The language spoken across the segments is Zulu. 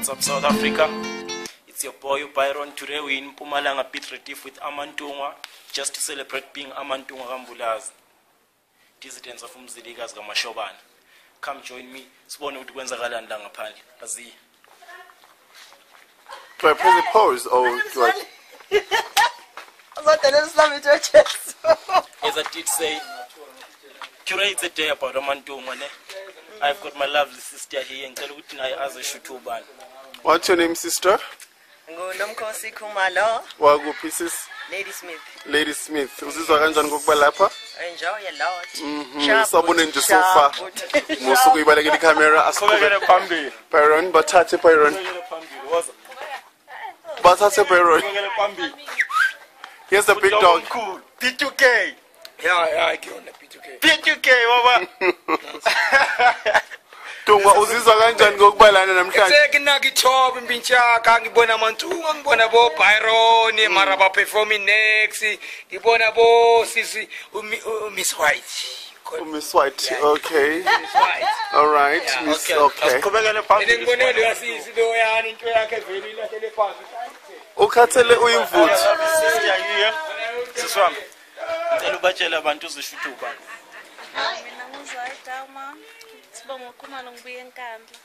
What's up, South Africa? It's your boy Byron. Today we're in Mpumalanga Beat Retief with Amantungwa, just to celebrate being Amantungwa Kambulazi, dissidents of Umzilikazi Kamashobana. Come join me. Sibone ukuthi kwenzakalani la ngaphandle. Azi. Do I press the pause or do I? As I did say, today it's a day about Amantungwa. I've got my lovely sister here and tell ukuthi naye aze shuthu ubani. What's your name, sister? Ngunomkhosi Khumalo. Wakuphi sis? Lady Smith. Lady Smith. Uzizwa kanjani ngokuba lapha? Enjoy a lot. Sabone nje sofa. Musuku ibalekile camera Qhubekele phambili. Byron, bathathe Byron. Bathathe Byron. Qhubekele phambili. Here's the big dog. Cool. P2K. Yeah, I killed the P2K. P2K baba. Tungwa uzizwa kanjani ngokubalana namhlanje? Sekinakithoba impintshaka ngibona Amantungwa ngibona bo Byron mara ba performing next ngibona bo sisi Miss White. Miss White. Okay. Miss White. All right. Miss okay. Qhubekele phambili. Ngibona lo sisi lo yani into yakhe vele ilahlele phansi. Ukhathele uyimvuthu. Sister here. Siswami. Ngicela ubatshela abantu uzishuthu ubani. Mina ngizwayidama sibonga uKhumalo ngibuye enkandla.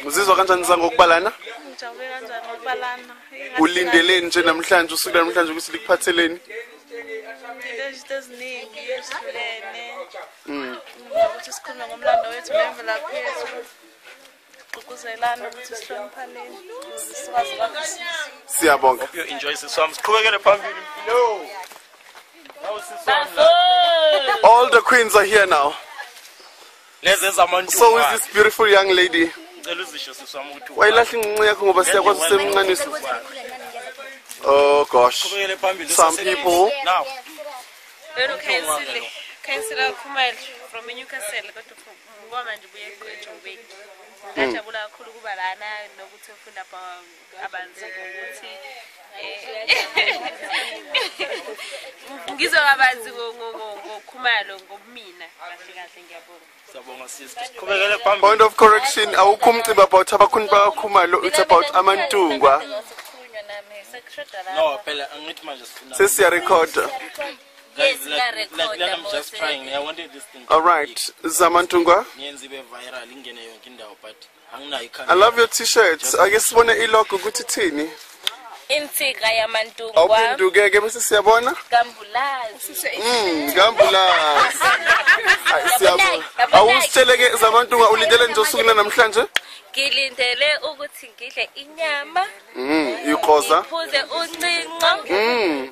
Uzizwa kanjani ngokubalana? Ngijabule kanjani ngokubalana. Ulindeleni nje namhlanje usuku namhlanje ukuthi likuphatheleni? Izinto eziningi ezihlukene. Ukuthi sikhulume ngomlando wethu nemvelaphi yethu. Ukuzelana ukuthi sihloniphaneni. Sikwazi ukuthi Siyabonga. Hope you enjoy siswami. Qhubekele phambili. Hello. All the queens are here now. So So is this beautiful young lady. Why Wayilahla inqinqe yakho ngoba siyakwazi usemnqanisa. Oh gosh. Some people. Now. Councillor Khumalo from Newcastle kodwa ngoba nje buye eJoburg. Ngajabula kakhulu kuba lana nokuthi ufunda abanzima ukuthi ngizwa kabanzi ngoKhumalo ngobumina kahle kahle ngiyabonga. Sabonga sister. Qhubekele phambili. Point of correction, awukho umcimbi about abakhuni bakaKhumalo, it's about Amantungwa. No, phela angithi manje sifuna. Sesiya record. Yes, like I'm just trying. I wanted this thing. All right. Zamantungwa. Niyenze ibe viral ingene yonke indawo but anginayo I ikhanda. love your t-shirts. I guess sibone ilogo ukuthi thini. Insika yamantungwa. Awuphendukeke bese siyabona? Kambulazi. Ngambulazi. Siyabona. Awusitsheleke Zamantungwa ulindele nje usuku namhlanje? Ngilindele ukuthi ngidle inyama. Iqoza. Ngiphuze uncinco.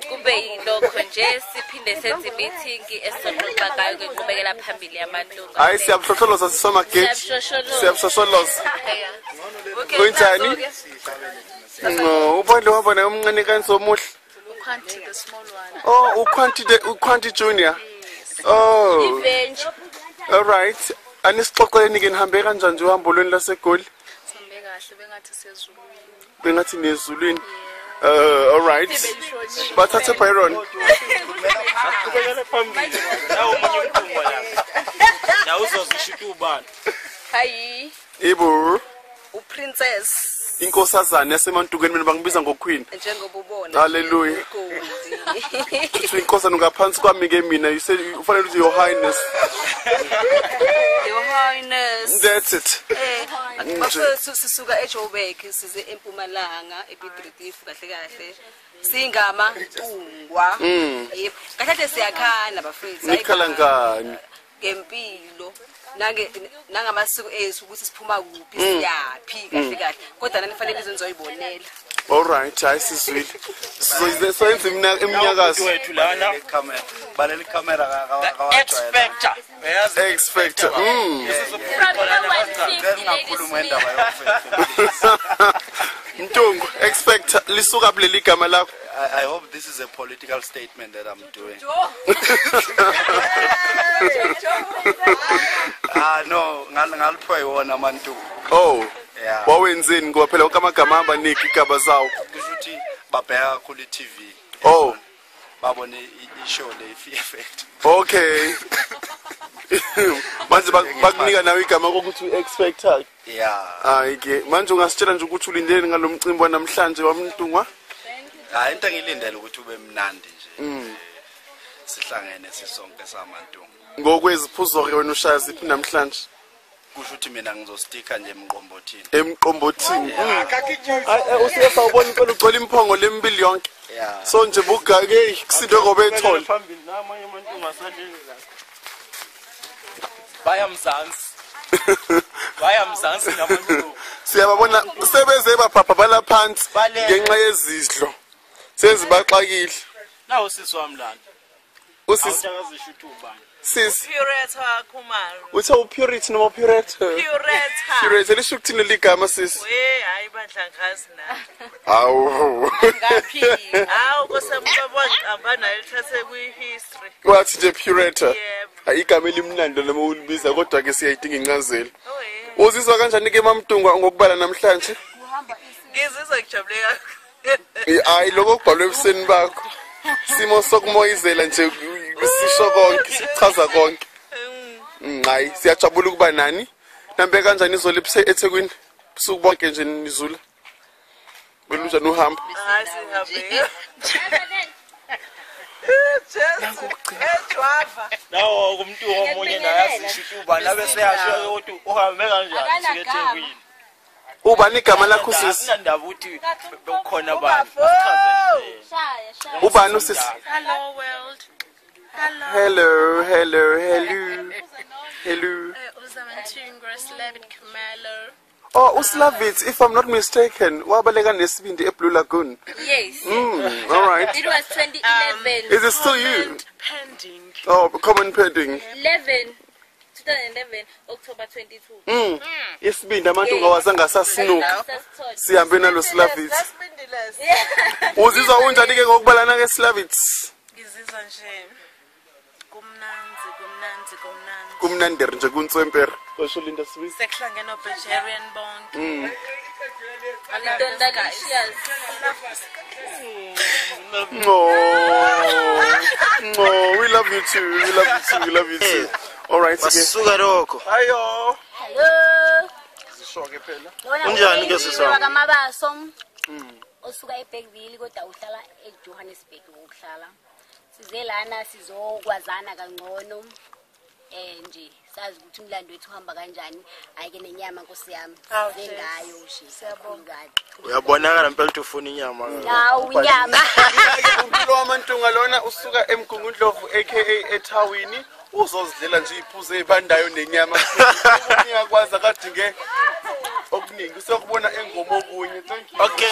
Kube yilokho nje siphinde senze meeting esixoxa ngayo ngeqhubekela phambili yamantungwa. Hayi siyabhlohloloza sisoma gate. Siyabhlohloloza. Kunjani? No, ubona wabona umncane kansomuhle. Ukhwanti the small one. Oh, ukhwanti junior. Oh. Revenge. All right. Anisixoxeni ke nihambe kanjani nje uhambo lweni laseGoli? Sambe kahle bengathi sezulwini. Bengathi nezulwini. All right. Bathathe Byron. Qhubekele phambili. Nawo umunye umkhumwa lapha. Na uzozishuthu ubani. Hayi, Ibu. uPrincess Inkosazana yasemantukweni mina bangibiza ngoQueen. njengoba ubona. Hallelujah. Uthi inkosana ngaphansi kwami ke mina you said ufanele uthi your highness. Your Highness. That's it. Bafethu sisuka eJoburg size eMpumalanga eBeat Retief kahle kahle. Singama Ntungwa. Yebo. Kahle siyakhana bafethu. Nikhala ngani? Ngempilo. Nangamasiko ethu ukuthi siphuma kuphi siyaphi kahle kahle. Kodwa nani fanele izenzoyibonela. All right, I see. So it's iminyakazo. Wethu lana. Balela ikamera X Factor. X Factor. ngakhuluma indaba yokufeta. Ntungu, X Factor lisuka kuleli gama lakho. I hope this is a political statement that I'm doing. No, ngaliphiwa yiwona Amantungwa. Oh. Yeah. Wawenzeni ngoba phela wonke amagama amba niki igaba zawo. Kusho ukuthi babheka kule TV. Oh. Babone ishow le effect. Okay. manje bakunika nawe igama kokuthi u-expecta Yeah. hayi ke manje ungasitshela nje ukuthi ulindele ngalo mcimbi wanamhlanje wamntungwa Hayi into engilindele ukuthi ube mnandi nje. Sihlangene sisonke samantungu. ngokweziphuzo ke wena ushaya ziphi namhlanje Kusho ukuthi mina ngizostika nje emqombothini. emqombothini usiyesa ubona impela ugcola imphongo lembili yonke Yeah. so nje bugake kusindo ngobe ethole phambili namanye amantungu asaleli la bayamzansi namantungu siyababona sebeze bapapa balaphansi Balele. ngenxa yezidlo sezibaxakile nawo sisi wami lana usisi awutakazisho ukuthi ubani sisi Pureta Khumalo. uthe upurity noma purity Pureta. purity lisho ukuthini ligama sisi We hayi bandlangazi na. awu Ngaphi? Hawu kosemqobo ngihamba lithathe kwi-history. wathi nje purity Yebo. igama elimnandi noma ulibiza kodwa ke siyayidinga incazelo Oh yeah. uzizwa kanjani ke mamntungwa ngokubala namhlanje Ngizizwa ngijabule kakhulu. hayi lokho kubhalwe ebusweni bakho simo sokumoyizela nje sisho konke sichaza konke hayi siyajabula ukuba nani nambe kanjani izolipse eThekwini busuku bonke nje nizula beluja nohamba Hayi sihambe. Ejwava. nawo kumntungu omunye nayazisho ukuthi ubani abese yasho ukuthi uhambe kanjani sikeThekwini ubani igama lakho sisi sinandaba ukuthi bekukhona abantu asichazele ubani usisi Hello world. hello hello hello hello Uzamantungu Slavic Khumalo. oh uslavit if I'm not mistaken wabaleka nesibindi eBlue Lagoon Yes. all right It was 2011. is it still you Pending. oh common pending 2011 October 22. isibindi amantunga wazanga sasinuka sihambe nalo slavit uzizwa unjani ke ngokubalana ke slavits Ngizizwa nje kumnanzi. kumnanderi nje kuntswempere kwasho linda sibisi Sekuhlangene no-Bulgarian bonke. Alidonda licious. oh we love you too all right again basuka lokho ayo Hello. sishoke phela Unjani ke sisi wami? Wakamabaso. Osuka eBergville kodwa uhlala eJohannesburg ukuhlala. Size lana sizokwazana kangcono. Nje sazi ukuthi umlando wethu uhamba kanjani ayike nenyama Nkosi yami sengayo nje siyabonga uyabonakala impela ukuthi ufuna inyama nawu inyama umpilo wamantunga lona usuka emgungundlovu aka eThawini uzozidlela nje iphuze ebandayo nenyama ngiyakwazi akadinge okuningi sokubona engoma okunye thank you okay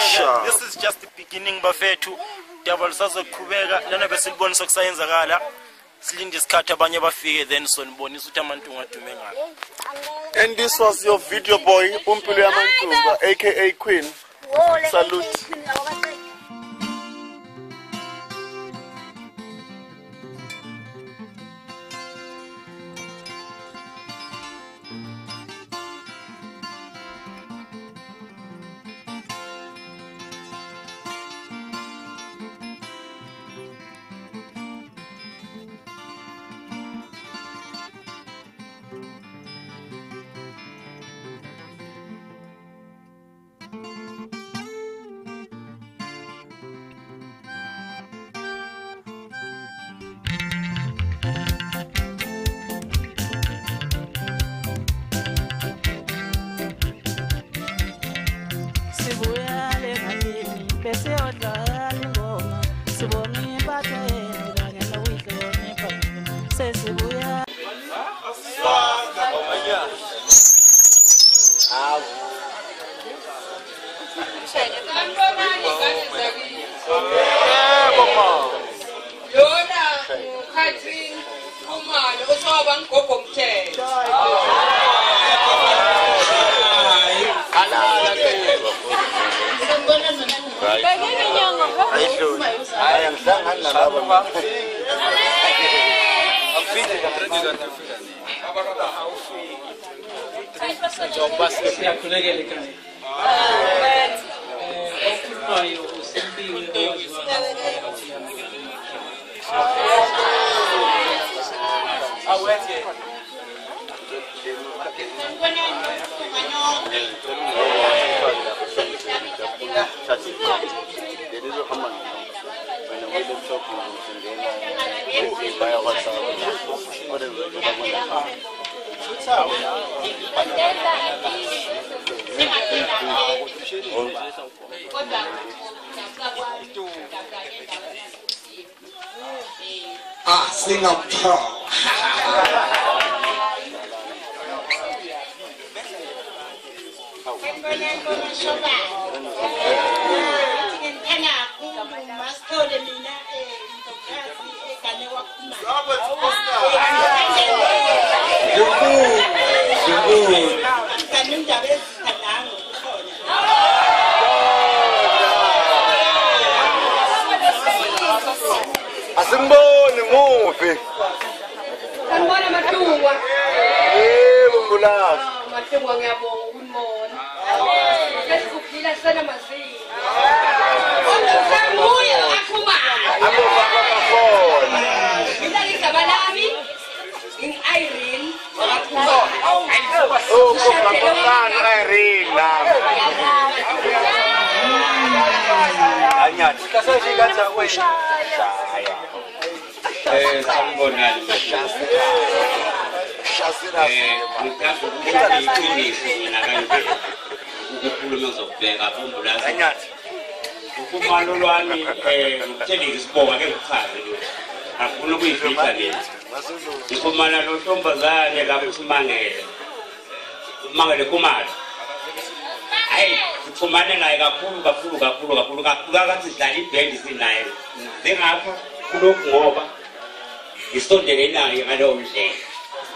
this is just the beginning bafethu double sazoqhubeka lana bese libonisa kusayenzakala silinde isikhathi abanye bafike then sonibonisa ukuthi amantunga adume ngayo and this was your video boy umpilo yamantunga aka Queen salute Singapore. Asimboni mufi. Sanibona Matungwa. Mbulazi. Matungwa ngiyabonga ukunibona. Sesikhulila sana mazini. Samuye akhuma. Abobaba bafona. Mina igama lami Irene wakhuma. Oh, kubaba Irene. Anyani. Kasashika nje shaya. Sanibonani. Ngithanda iqiniso mina kanje ukukhuluma uzokubheka umbulazi. Anyani. Ukhumalo lwami ngitshele isibonga ke ngichaze lo. Akufuna ukuyifihla le. Ukhumana lo ntombazane lapho usimangele. Umangele kumali. Hayi, ukhumane naye kakhulu kathi sidlala ibhendi sinaye. Ngengapha kulokhu ngoba isondele naye ngalowo ndlela.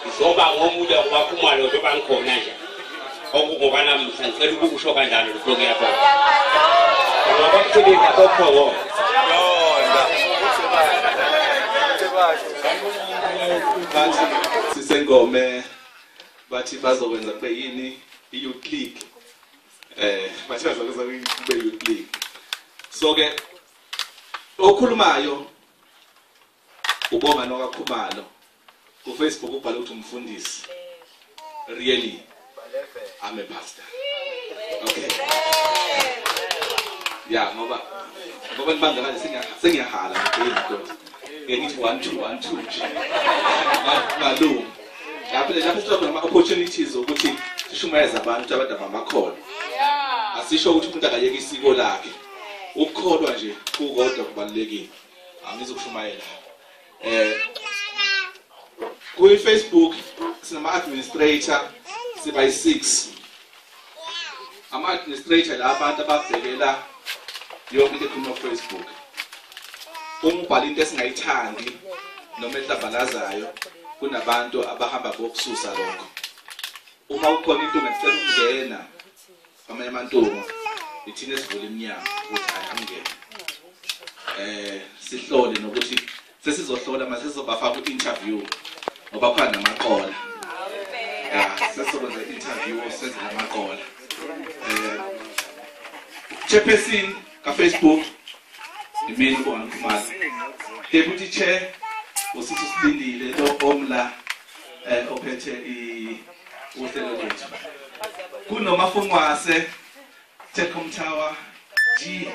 Izoba ngomunye wakhumalo lo bangikhona nje. Okungoba namuhla ngicela ukusho kanjalo lokho kuyabona. Ngoba kusebenza kokho. Sisengome bathi bazokwenza kube yini i-youth league. Bathi bazokwenza kube youth league. So ke okhulumayo uboma nokakhumalo ku Facebook ubhala ukuthi umfundisi. Really I'm a pastor. Okay. Yeah, ngoba nibanga nje sengiyahala ngedodwa. Ngithi 1 2 nje. Malum. Lapho sithola ama opportunities ukuthi sishumayeza abantu abamakhono. Asisho ukuthi umuntu akayeka isiko lakhe. Ukukholwa nje kukodwa kubalekile. Angizokushumayela. Ku Facebook sinama administrator siba yi6. Ama administrator la abantu ababhekela yonke into ekhuluma ku Facebook. Umbhala into esingayithandi noma ehlabalazayo kunabantu abahamba bokususa lokho. Uma ukhona into ngicela ukungena amanye amantungo ithina sivule iminyango ukuthi ayangena. Sihlole nokuthi sesizohlola mase sizobafaka ku-interview ngoba khona namaqola. Sesizokwenza interview senze namaqola. Chairperson ka Facebook imini ubona Khumalo. Deputy Chair usithi Silindile lo omla ophethe uhlelo lethu. Kunomafungwase Tekom Tower G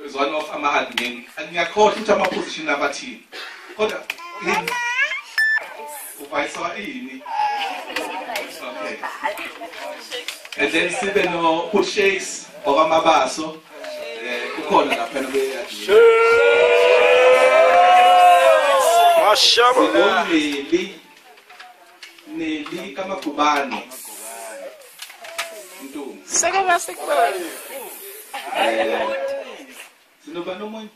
is one of ama-admin. Ngiyakhohlwa ukuthi ama-position abathini. Kodwa uvice ini. Okay. And then sibe no Pushakes okwamabaso ukhona lapha kwe-admin. Mashallah. Neli kaMagubane. Ntombi. Seke basikubona. Sinoba nomunye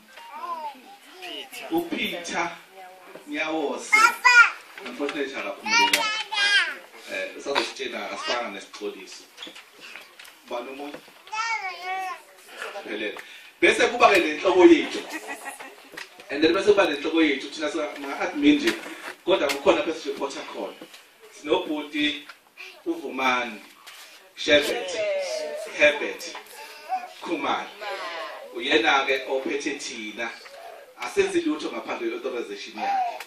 uPeter Nyawose. Unfortunately akaphumelela. Sazositshela asifana nesixoliso. Ba nomunye. Phelele. Bese kuba ke lenhloko yethu. And then bese kuba lenhloko yethu thina sama-admin nje. Kodwa kukhona bese reporter khona. Sinobhuti uVumani Shepherd Herbert Khumalo. Uyena ke ophethe thina asenzi lutho ngaphandle kwe-authorization yakhe.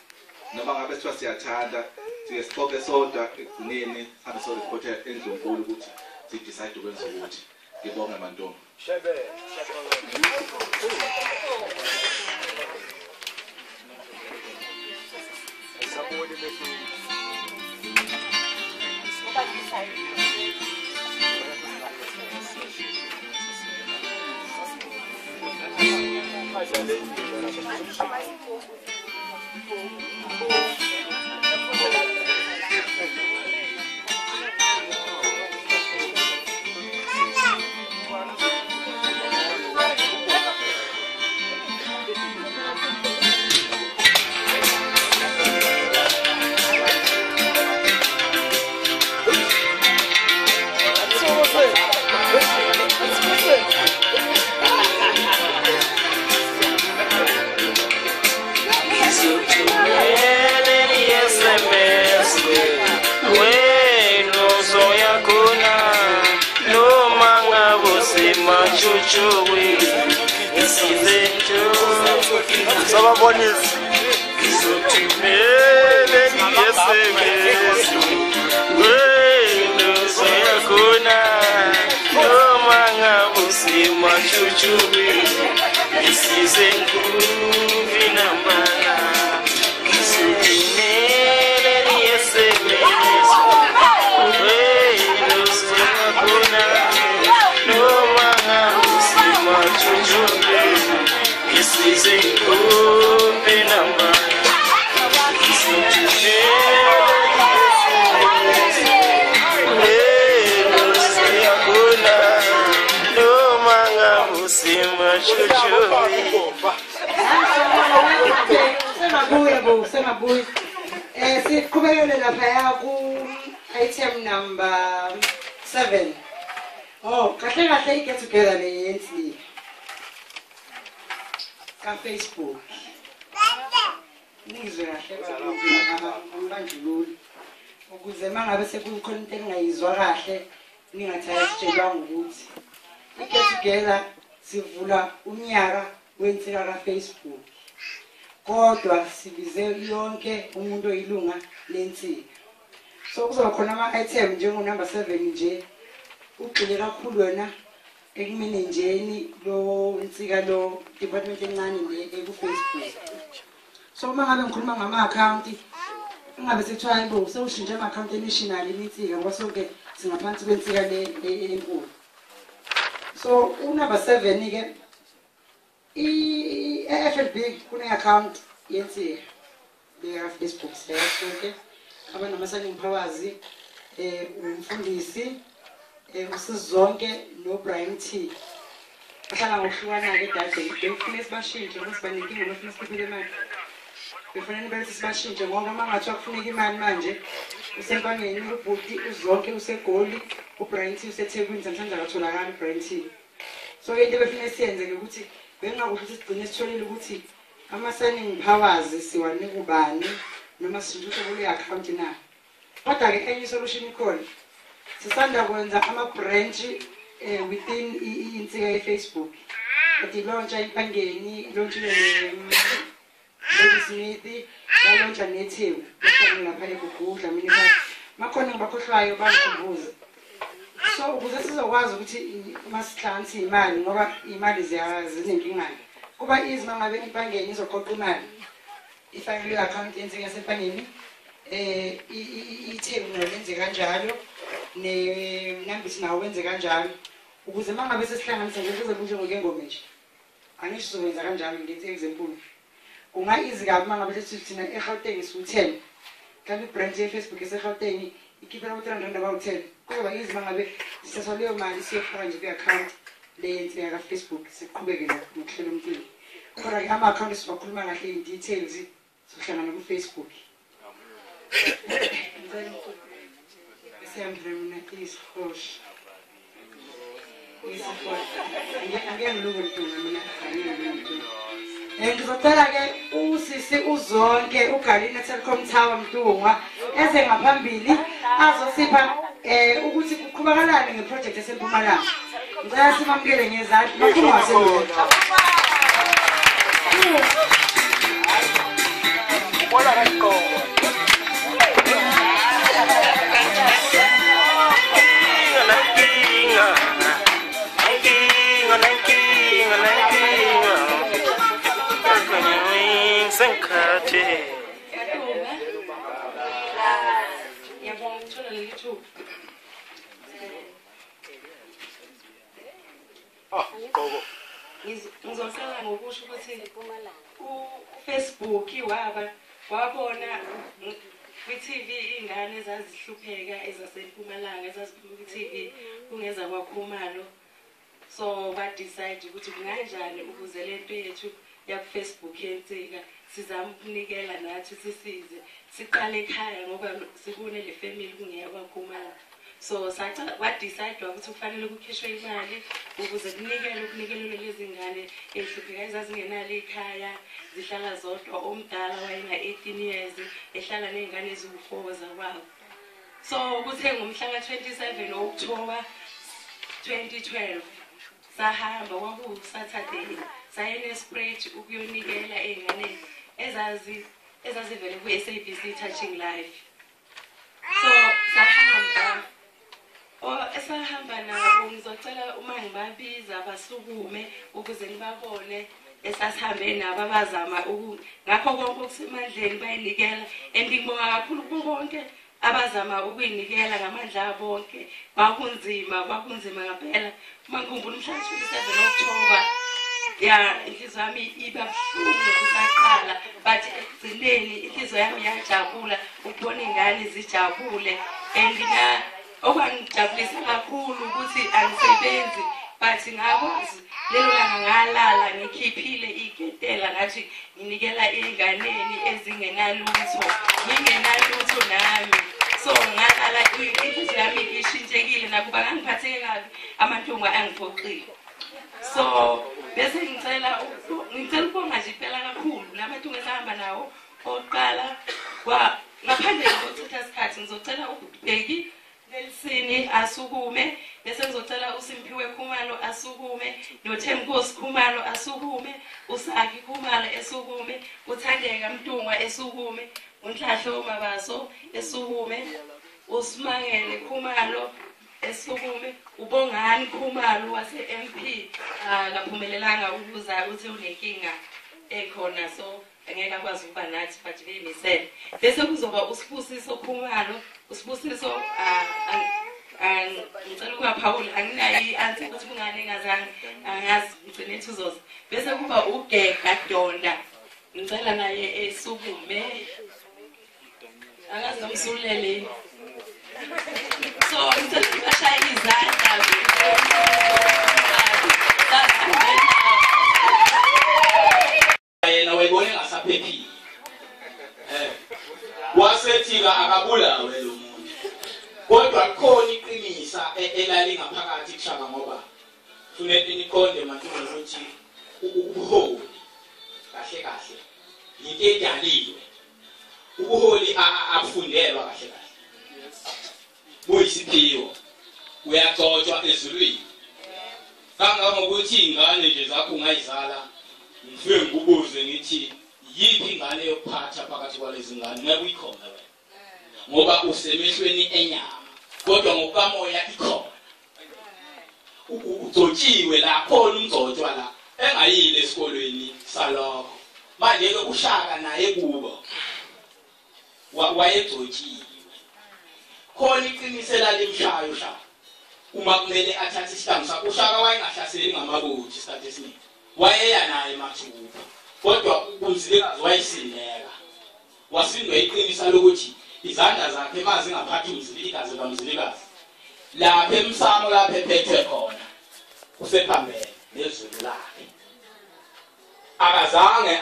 noma ngabe sithiwa siyathanda siye sixoxe sodwa ekugcineni sihambe soreporta endlunkulu ukuthi sidecide ukwenza ukuthi ngibonge mantombi. Siqhubekele lapha ku item number 7. Oh, kahle kahle get together le yenzi ka Facebook. Nizwe kahle banjululi ukuze mangabe sekukhona into engayizwa kahle ningathaya sitshelwa ukuthi get together sivula unyaka wensika ka Facebook. Kodwa sibize yonke umuntu oyilunga lensika. So kuzoba khona ama item njengo number 7 nje ugcile kakhulu wena ekumanageni lo insika lo department encane le ku Facebook. So uma ngabe ngikhuluma ngama account ngabe sethiwa yibo sewushintsha ama account national insika ngoba sonke singaphansi kwensika le enkulu. So number 7 ke FNB kune account yenzi le Facebook sonke abantu amasani ngiphawazi umfundisi usizonke no Brian T bahlala ngokuhlukana ke dade befuna sibashintshe ukuthi baninkinga bafuna siphiphele imali befuna bese sibashintshe ngoba mangathi akufuneka imali manje usempangeni ubhuti uzonke usegoli uBrian T useThekwini namhlanje akatholakala uBrian T. So into befuna siyenze ukuthi bengakuthi sigcine sitholile ukuthi amasani ngiphawazi siwane kubani noma sinjuthe kule account na. Kodwa ke enye solution ikhona. Sisanda kwenza ama branch within insika ye Facebook. Ati launch impangeni, launch Smith, launch nethewu. Bese lapha ekugudla mina makhona ngibakhohlwayo bangikhumbuza. So ukuze sizokwazi ukuthi masihlanzi imali ngoba imali ziyazinenkinga. Kuba izima ngabe impangeni izoqoqa imali. Ifakele account yensika yasempangeni ithewu ngenze kanjalo nambisi nawo wenze kanjalo ukuze mangabe sesihlanganisa nje kuze kunje ngokengome nje anisho sowenza kanjalo ngithi example kunga easy kabi mangabe lethi thina eGauteng su10 kanti branch ye Facebook eseGauteng ikhipha u300 about 10 kuba easy mangabe sisaleyo mali siyofaka nje ku account lenze ya Facebook siqhubeke nokuhlela umntwana kodwa ke ama account sibakhuluma kahle in details sohlangana ku Facebook. Mina isikhoshi ngizocela ke usisi uzonke uGalina Telecom Tower Mdungwa eze ngaphambili azosipha ukuthi kuqhubakalani ngeproject eseMpumalanga. Ngicela simamukele ngezandla bakhulu ngasebenza. Bola right go. sengikhathi Yabonga ukuthola leli thuba. gogo Ngizosala ngokusho ukuthi uFacebook wabona kwi-TV ingane ezazihlupheka ezaseMpumalanga ezaziphuma kwi-TV kungeza kwaKhumalo. So ba decide ukuthi kunganjani ukuze lento yethu ya Facebook yensika sizama ukunikela nathi sisize siqale ekhaya ngoba sikune le family kungeya kwaKhumalo. So sacha wa decide ukuthi kufanele kukhishwe imali ukuze kunikelwe lezi ngane ehlupheka ezazingenalo ekhaya zihlala zodwa omdala wayena 18 years ehlala nezingane eziwu4 zakwabo. So kuthe ngomhla ka27 October 2012 sahamba kwaku Saturday sayene spread ukuyonikela ezingane ezazivele ku SABC Touching Life. So sahamba esahamba nabo ngizocela uma ngibabiza basukume ukuze ngibabone esasihambe nabo abazama ngakho konke okusemandleni bayinikela ngibonga kakhulu bonke abazama ukuyinikela ngamandla bonke bakunzima ngempela uma ngikhumbula umhla 27 October inhliziyo yami iba buhlungu kusaqala but ekugcineni inhliziyo yami yajabula ukubona ingane zijabule and okwangijabulisa kakhulu ukuthi angisebenzi but ngakwazi lelo langa ngalala ngikhiphile iketela ngathi nginikela inganeni ezingenalutho ngingenalutho nami. So ngalala inhliziyo yami ishintshekile nakuba ngangiphatheke kabi amantombi angiphoqile. So bese ngicela ukubonga nje phela kakhulu lamantombi esahamba nawo oqala ngaphandle kokuchitha isikhathi ngizocela ukubheki Nelisini asukume bese ngizocela uSimphiwe Khumalo asukume noThemkosi Khumalo asukume uSaki Khumalo esukume uThandeka Mtungwa esukume uNhlahlo Mabaso esukume uSimangele Khumalo esukume uBongani Khumalo wase MP akaphumelelanga ukuza uthi unenkinga ekhona so angeke akwazi ukuba nathi but beyimisele bese kuzoba uSibusiso Khumalo uSibusiso ngicela ungaphawuli anginayo i-answer ukuthi kungani ngazange angazi ngicela ithuzoza bese kuba uGega Donda ngicela naye esukume angazi nomsulele so ngicela bashaya izandla yena wayibona engasaphephile wasethika akabulawe lo muntu kodwa khona iqinisa elali ngaphakathi kushaka ngoba funeka nikhonde manje ukuthi ubuholi kahle kahle into edaliwe ubuholi afundelwa kahle kahle buyisiphiwo uyagcotshwa ezulwini kangangokuthi ingane nje zakho ungayizala ngifike ngikubuze ngithi yiphi ingane yokuphatha phakathi kwalezi ngane ngeke uyikhona wena ngoba usemehlweni enyama kodwa ngokamoya ikhona ugcotshiwe la khona umgcotshwa la engayile esikolweni salokho manje ke ushaka naye kubo wayegcotshiwe khona iqinisela limshayo shaka uma kumele athathe isihlangu sakhe ushaka wayengahlaseli ngamabothi isikhathi esiningi wayeya naye mathupha kodwa umzilikazi wayisindeka wasindwa iqinisa lokuthi izandla zakhe mazi ngaphathi umzilikazi kamzilikazi lapha emsamo lapha ephethwe khona usephambene nezulu lakhe akazange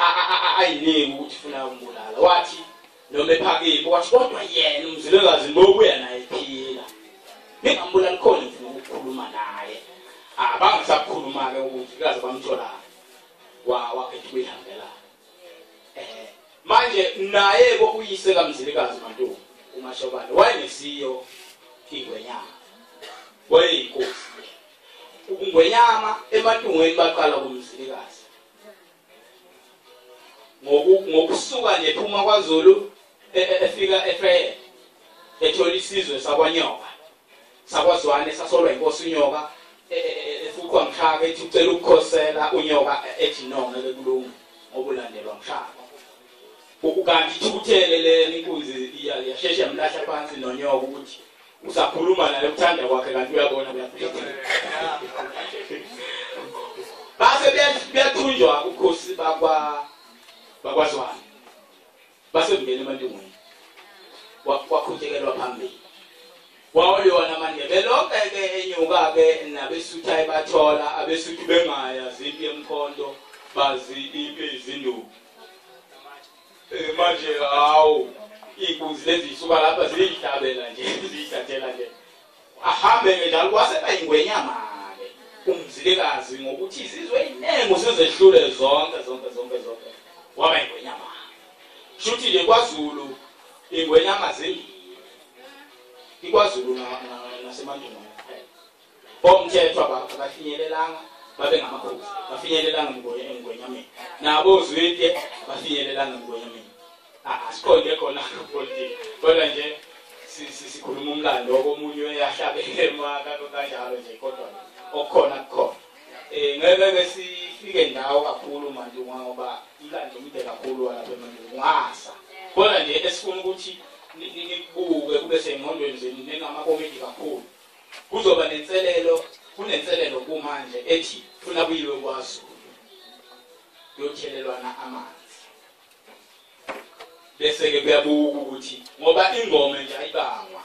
ayiniki ukuthi ufuna ukumbulala wathi noma ephakile wathi kodwa yena umzilikazi ngokuya naye phila ngingambulala khona ngifuna ukukhuluma naye abangasakhuluma ke ukuthi kaze bamthola wakhetha ukuyihambela manje naye uyise kamzilikazi Mantungu uMashobane wayengesiyo ingwenyama wayeyinkosi ubungwenyama eMantungweni baqala kumzilikazi ngokusuka nephuma kwaZulu efika eFreyhead ethola isizwe sakwanyoka sakwazwane sasolwa inkosi unyoka efukwa mshaka ethi ucela ukukhosela unyoka ethi no ngeke kulunge ngobulandelwa mshaka ukanti thukuthelele inkunzi yashesha mlahla phansi nonyoko ukuthi usakhuluma naye uthanda kwakhe kanti uyabona kuyaphetha base beyathunjwa ukhosi bakwazwana base bingena emantungweni wakhuthekelwa phambili wawona manje belonke ke enyuka ke nabesutha bathola abesuthi bengaya zimpi emkhonto bazi impi izinduku manje awu inkunzi lezi isuka lapha ziyihlabela nje ziyithathela nje ahambe njalo kwaseba ingwenyama ke umzilikazi ngokuthi izizwe inengo sizehlule zonke waba ingwenyama shuthi nje kwaZulu ingwenyama zimbili iKwaZulu naseMantungweni bomthethwa bafinyelelanga babe ngamakhosi bafinyelelanga ngwenyameni nabo zwide bafinyelelanga ngwenyameni asikhonde khona politics kodwa nje sikhuluma umlando komunye uyahlabela emaka kanjalo nje kodwa okukhona kukhona ngeke sifike ndawo kakhulu manje ngoba umlando umde kakhulu lapha eMantungweni ngasa kodwa nje esifuna ukuthi nibuke kube sengqondweni zenu nengamakomedi kakhulu kuzoba kunenselelo kumanje ethi funa kuyiwe kwaZulu yothelelwana amanzi bese ke kuyabuka ukuthi ngoba ingoma nje ayibangwa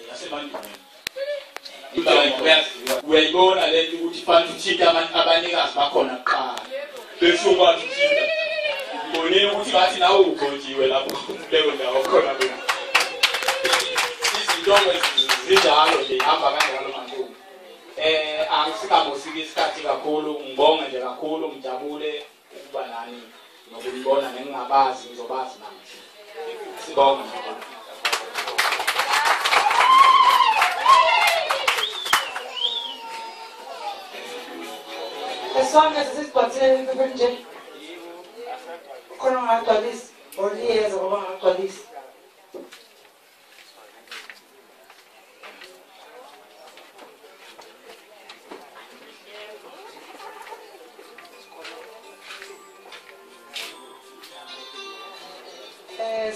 yaseMantungweni uyayibona lento ukuthi fanele uthinte abantu abanikazi bakhona kuqala bese ukwazi ukuthinta ngone ukuthi bathi nawe ukhonjiwe lapho leyo ndawo khona ke izinto ezinjalo nje hamba kanjalo manje angisikambosiki isikhathi kakhulu ngibonga nje kakhulu ngijabule ukuba nani nokubona nengingabazi ngizobazi namhlanje sibonga Esonke sisibhathele nje khona ngagcwalisi oliyeza ngoba ngagcwalisi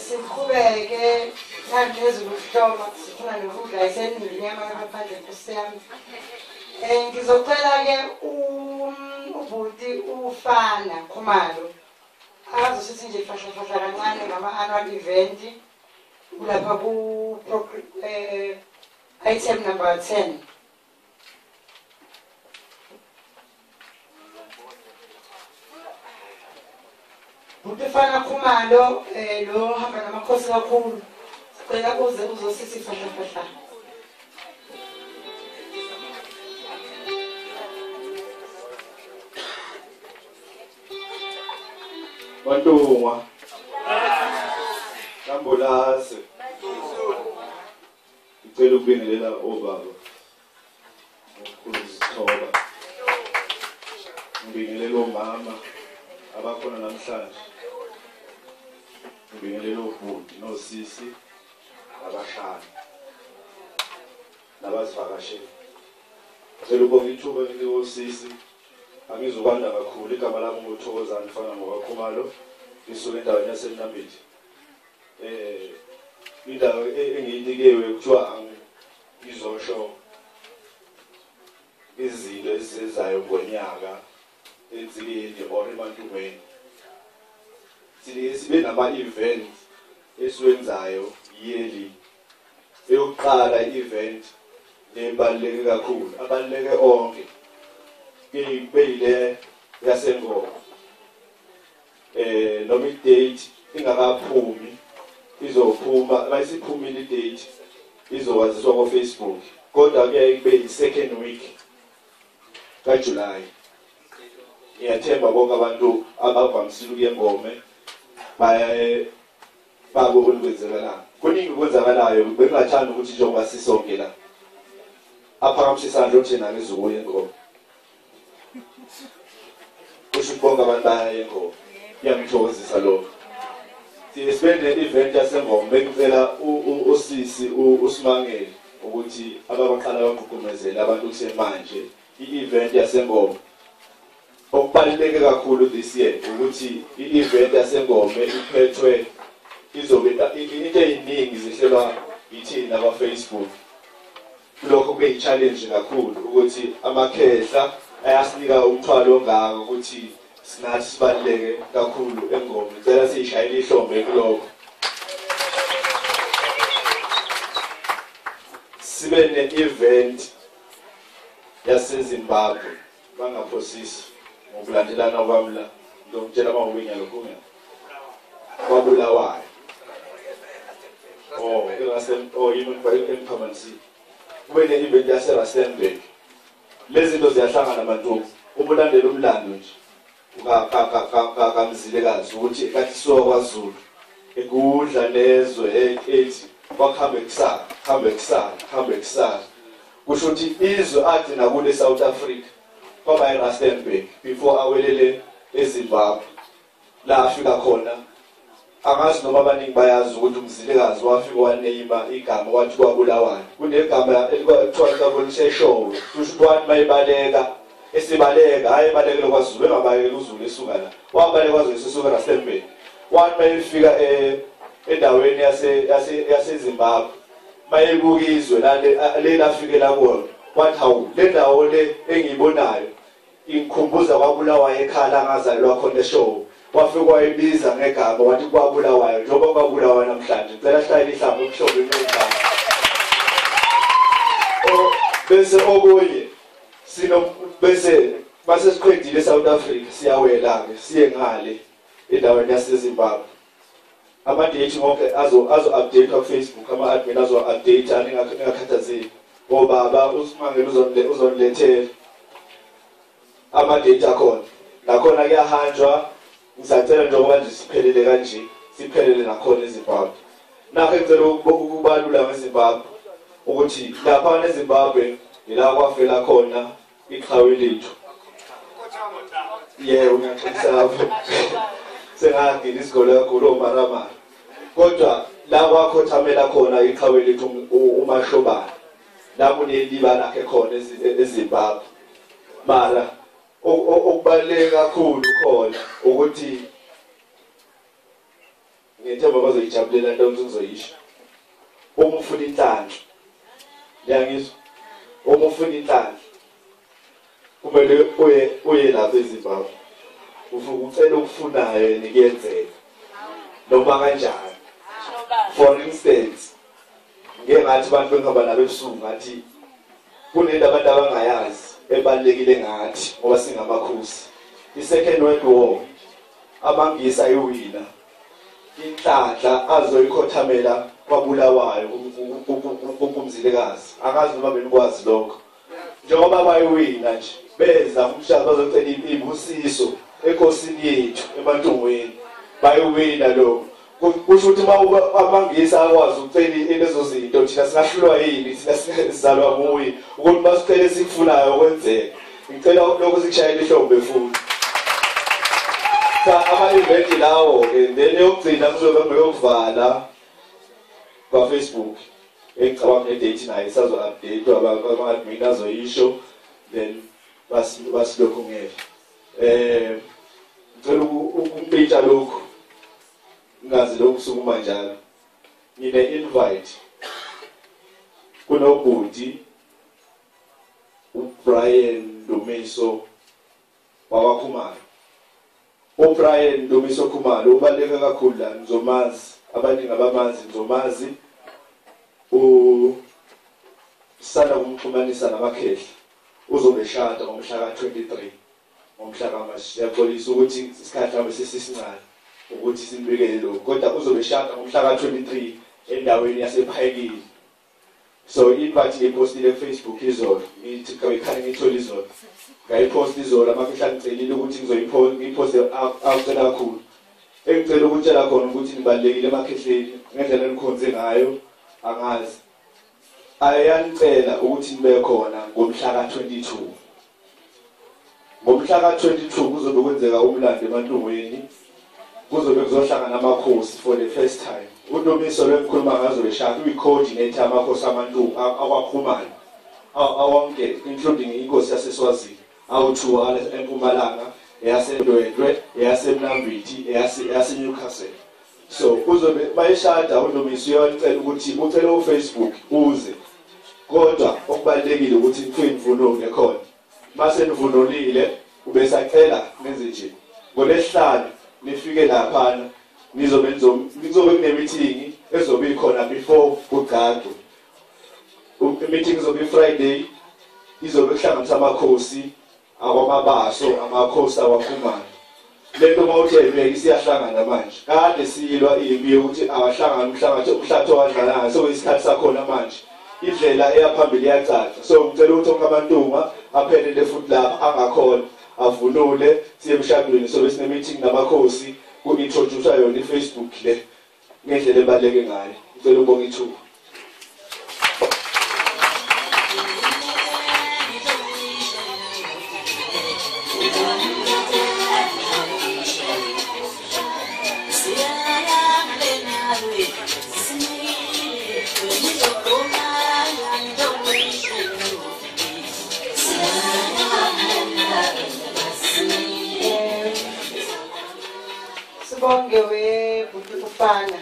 siqhubeke nangezulu kuhloma sifuna nokudla eseningi nyama ngaphandle kusiyami ngizocela ke ubhuti ufana Khumalo azosithi nje fahla kancane ngama-annual event lapha ku item number 10 Butefana Khumalo lo hamba namakhosi kakhulu sicela uze uzosithi fahla Bantungwa Kambulase ngicela ukubingelela obaba ukuzithoba ngibingelela omama abakhona namhlanje ngibingelela obhuti nosisi nabahlali nabasivakasheli ngicela ukubonga ithuba ngosisi angizokwanda kakhulu igama lami ngothokozana mfana ngokaKhumalo isuke endaweni yaseNambithi indawo engiyinikewe kuthiwa angizosho izinto ezisezayo ngonyaka enzikini or eMantungweni sibe nama-event esiwenzayo yearly eyokuqala i-event ebaluleke kakhulu abaluleke onke beyile yaseNgoma noma i-date ingakaphumi izophuma mayisiphumile i-date izokwaziswa ko-Facebook kodwa kuyaye kube i-second week kaJuly ngiyathemba bonke abantu abavamisile ukuya eNgome babona ukwenzakalayo kuningi okwenzakalayo bengingathanda ukuthi njengoba sisonke la aphakamise isandla uthi nami ngizobuya eNgome kusho bonke abantu baya eNgome kuyangithokozisa lokho sibende event yaseNgome bengicela usisi uSimangele ukuthi ababaqala baqhuqumezele abantu kusemanje i-event yaseNgome okubaluleke kakhulu this year ukuthi i-event yasengome iphethwe izobe into eziningi zihlelwa yithina kwa Facebook. Lokho kube i-challenge kakhulu ukuthi amakhehla ayasinika umthwalo ongaka ukuthi sinathi sibaluleke kakhulu engome. Ngicela siyishayele ihlombe kuloko. Sibe ne-event yaseZimbabwe bangaphosisi ngokulandelana kwami la ngizokutshela mawubinya lokhu kwabulawayo. Emkhamansi kube ne-event yase-Rustenburg. Lezi zinto ziyahlangana mantombi uma ulandela umlando nje kamzilekazi ukuthi kathi suka kwaZulu ekudla nezwe ethi wakhambe kusala kusho ukuthi izwe athi nakule South Africa kwaba eRustenburg before awelele eZimbabwe la afika khona. Angazi noma abaningi bayazi ukuthi umzilekazi wafika waneyima igama wathi kwabulawayo. Kunegama elikuthiwa likabonise show kusho ukuthi mayibaleka esibaleka hayi balekele kwaZulu engabalekela uZulu esuka la wabaleka kwaZulu esuka eRustenburg wathi mayifika endaweni yaseZimbabwe mayebukizwe le lafikela kuona wathi hawu le ndawo le engiyibonayo ingikhumbuza kwabulawayo ekhala ngazalelwa khona eshow. Wafika wayibiza ngegama wathi kwabulawayo njengoba kwabulawayo namhlanje ngicela hlale ihlambe umhlobo engigama. Bese okunye bese base siqedile eSouth Africa siyawela ke siye ngale endaweni yaseZimbabwe. Ama-date wonke azo update ku Facebook, ama-admin azo update angakhathazeki. Obaba uSimangele uzonilethela ama-date akhona. Nakhona kuyahanjwa ngisacela njengoba nje siphelele kanje siphelele nakhona eZimbabwe. Nakho ngicela ukubalula ngeZimbabwe ukuthi lapha eZimbabwe ila kwafela khona iqhawe lethu. Yebo ngiyaxolisa lapho. Sengangena isikole kakhulu oMarama. Kodwa la kwakhothamela khona iqhawe lethu uMashobana. La kuneliba lakhe khona eZimbabwe. Mara okubaluleke kakhulu khona ukuthi ngethemba bazoyijabulela into engizoyisho. Uma ufuna inhlanhla yangizwa uma ufuna inhlanhla kumele uye lapha eZimbabwe ucela ukufunayo nikuyenzeka noma kanjani. For instance ngeke ngathi abantu bengihamba nabo ebusuku ngathi kunento abantu abangayazi ebalekile ngathi ngoba singamakhosi. I-Second World War amangisa ayiwina inhlanhla azoyikhothamela kwabulawayo kumzilekazi. Akazi noma benikwazi lokho njengoba bayiwina nje beza umshado bazocela ibusiso enkosini yethu emantungweni bayiwina lokho. Kusho ukuthi amangisa akwazi ukucela lezo zinto thina singahlulwa yini thina sizalwa nguye ukuthi basicela sikufunayo kwenzeka. Ngicela lokho sikushayele ihlombe futhi. Ama-event lawo ke then yokugcina kuzobe ngeyokuvala kwa Facebook engicabanga ne-date nayo isazo-update ama-admin azoyisho then basilokhu ngeke. Ngicela ukumpitsha lokhu ngazi lokhu sukuma njalo. Ngine-invite kunobhuti uBrian Dumiso wakwaKhumalo. uBrian Dumiso Khumalo ubaluleke kakhulu la ngizomazi abaningi abamazi ngizomazi usana kumxhumanisa namakhehla uzobe shada ngomhla ka-23 ngomhla kaMashi. Yapolisa ukuthi isikhathi hlambe sesisincane ukuthi simbekele lokho kodwa uzobe shada ngomhla ka-23 endaweni yasePhayekile. So invite ngiyipostile kuFacebook izolo ngithi kayikhane ngithola izolo ngayipost izolo amakhehla ngicelile ukuthi ngizoyiposte awucela kakhulu. Engicela ukutshela khona ukuthi nibalekile emakhehleni ngendlela enikhonze ngayo angazi. Ayanicela ukuthi nibe khona ngomhla ka-22. Ngomhla ka-22 kuzobe kwenzeka umlando emantungweni. Kuzobe kuzohlangana amakhosi for the first time. uNomiso lwengikhuluma ngazo beshaka uyi-coordinator amakhosi amantungu akwaKhumalo awonke including inkosi yaseSwazini awu2 eMpumalanga eyaseNdwendwe, eyaseMnambithi, eyaseNewcastle. So uzobe bayishada uNomisi uyonicela ukuthi ucela uFacebook uze. Kodwa okubalekile ukuthi imfundo ngekhona. Mase nivunulile ube sacela nenze nje. NgoLesihlanu nifike lapha nizobe kunemeeting ezobe ikhona before ugcado. Meeting izobe Friday izobe kuhlanganisa amakhosi akwamabaso amakhosi awakhumana. Lento mawuthebe isiyahlangana manje. Kade silwa impi ukuthi abahlangana umhlatho wadlala so isikhathi sakhona manje. Indlela eyaphambili iyacaca. So ngicela ukuthi onke amantunga aphelele futhi lapha angakhona avunule siye emshadweni so besine meeting namakhosi ku-introduce yona iFacebook le ngendlela ebaleke ngayo. Ngicela ubonge ithuba. Sibonge weBhuti Ufana.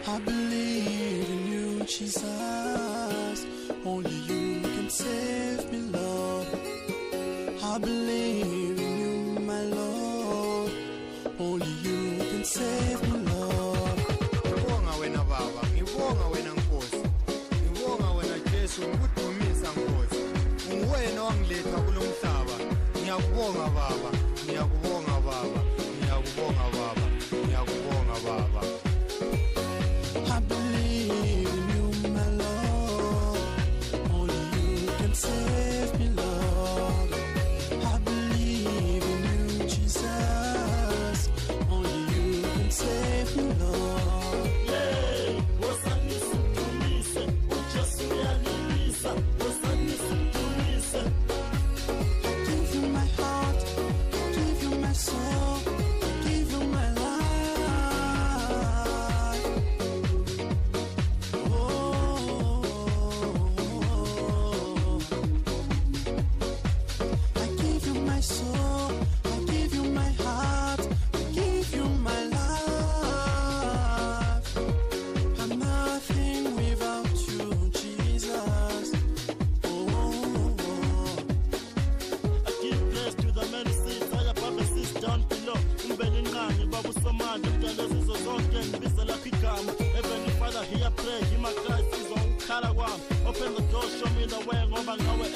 I believe in Jesus. Only you can save me, Lord. I believe in you, my Lord. Only you can save me, Lord. Ngibonga wena baba, ngibonga wena Nkosi. Ngibonga wena Jesu, ngikudumisa Nkosi. Unguwena wangiletha kulo mhlaba. Ngiyakubonga baba, ngiyakubonga baba, ngiyakubonga baba, ngiyakubonga baba. I believe in you, my Lord. Only you can save me, Lord. I believe in you, Jesus. Only you can save me, Lord. Yeah, wosanisa tumise, uJesu uyanimisa, wosanisa tumise. I give you my heart, I give you my soul, I give you my life. I give you my soul, I give you my heart, I give you my life. I'm nothing without you, Jesus. I give praise to the many seats, I above the seats down below. Umbeni ngani, babu somanda, mtanda zizo zonke, ngibiza lakho igama. Heavenly Father, hear prayer, hear my cries, sizwa ukukhala kwami. Open the door, show me the way, ngoba ngawe